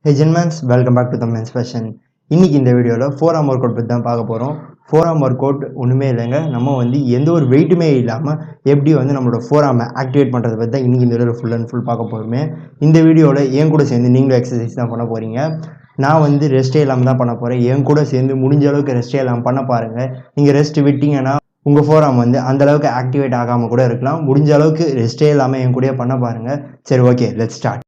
Hey gentlemen, welcome back to the men's fashion. இன்னைக்கு இந்த வீடியோவில் ஃபோர் ஆர்ம் ஒர்க் அவுட் பற்றி தான் பார்க்க போகிறோம். ஃபோர் ஆர்ம் ஒர்க் அவுட் ஒன்றுமே இல்லைங்க, நம்ம எந்த ஒரு வெயிட்டுமே இல்லாமல் எப்படி நம்மளோட ஃபோர் ஆர்மை ஆக்டிவேட் பண்ணுறதை பற்றி தான் இன்றைக்கி இந்த வீடியோவில் ஃபுல் அண்ட் ஃபுல் பார்க்க போகிறோமே. இந்த வீடியோவில் என் கூட சேர்ந்து நீங்களும் எக்ஸசைஸ் தான் பண்ண போகிறீங்க. நான் ரெஸ்ட்டே இல்லாமல் தான் பண்ண போகிறேன். என் கூட சேர்ந்து முடிஞ்ச அளவுக்கு ரெஸ்ட்டே இல்லாமல் பண்ண பாருங்கள். நீங்கள் ரெஸ்ட் விட்டீங்கன்னா உங்கள் ஃபோர் ஆர்ம் அந்தளவுக்கு ஆக்டிவேட் ஆகாமல் கூட இருக்கலாம். முடிஞ்ச அளவுக்கு ரெஸ்ட்டே இல்லாமல் என் கூடயே பண்ண பாருங்கள். சரி, ஓகே, லெட்ஸ் ஸ்டார்ட்.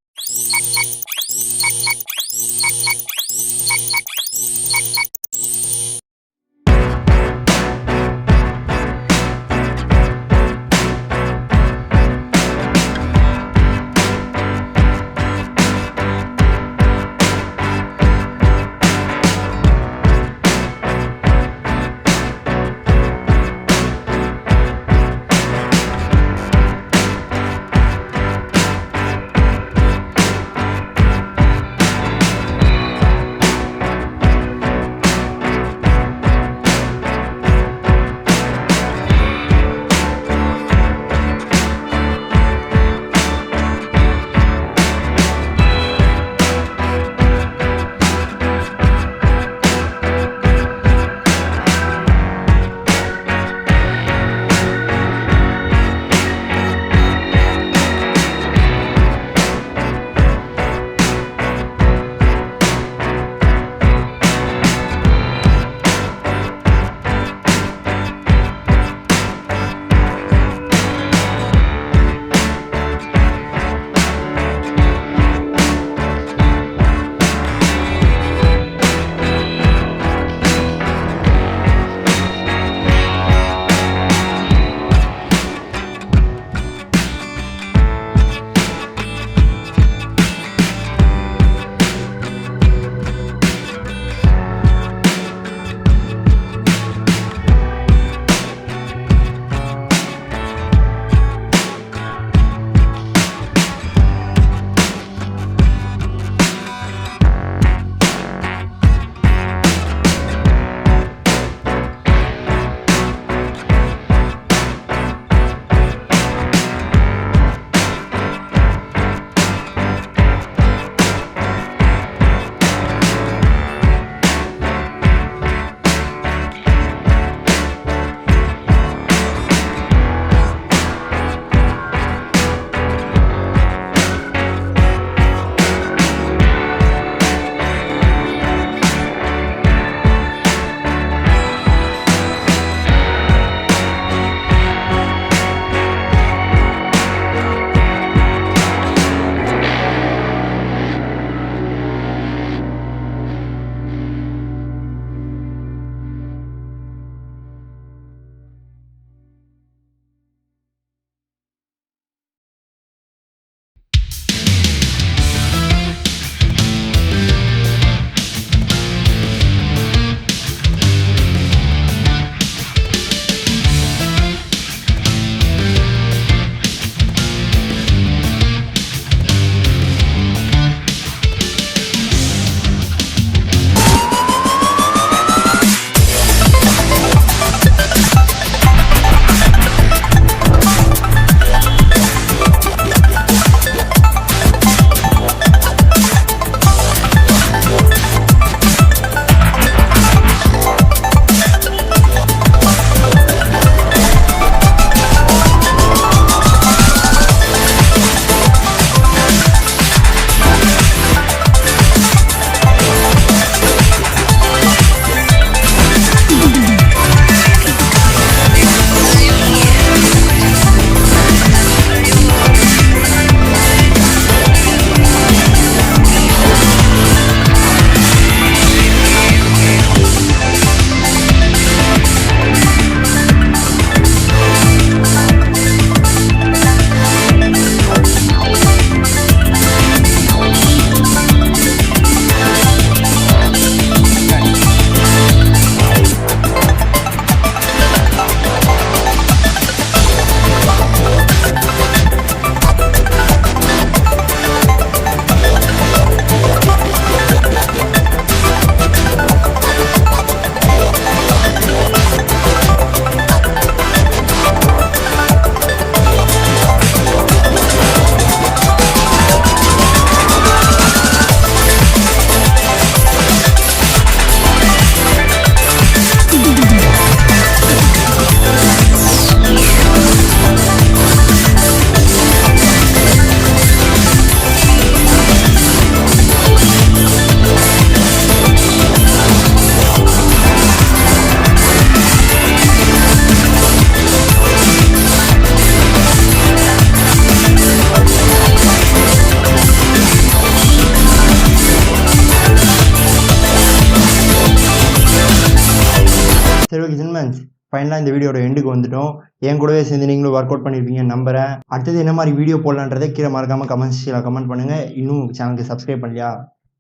சரி ஓகே ஜென்மன்ஸ், ஃபைனலாக இந்த வீடியோட எண்டுக்கு வந்துட்டோம். என் கூடவே சேர்ந்து நீங்களும் ஒர்க் அவுட் பண்ணியிருப்பீங்கன்னு நம்புறேன். அடுத்தது என்ன மாதிரி வீடியோ போடலான்றதை கீழே மறக்காமல் கமெண்ட் பண்ணுங்கள். இன்னும் சேனலுக்கு சப்ஸ்கிரைப் பண்ணலையா,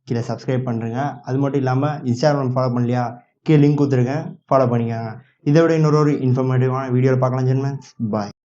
கீழே சப்ஸ்கிரைப் பண்ணுறேங்க. அது மட்டும் இல்லாமல் இன்ஸ்டாகிராம் ஃபாலோ பண்ணலையா, கீழே லிங்க் கொடுத்துருக்கேன், ஃபாலோ பண்ணிக்கோங்க. இதை விட இன்னொரு இன்ஃபர்மேட்டிவான வீடியோவில் பார்க்கலாம் ஜென்மன்ஸ். பாய்.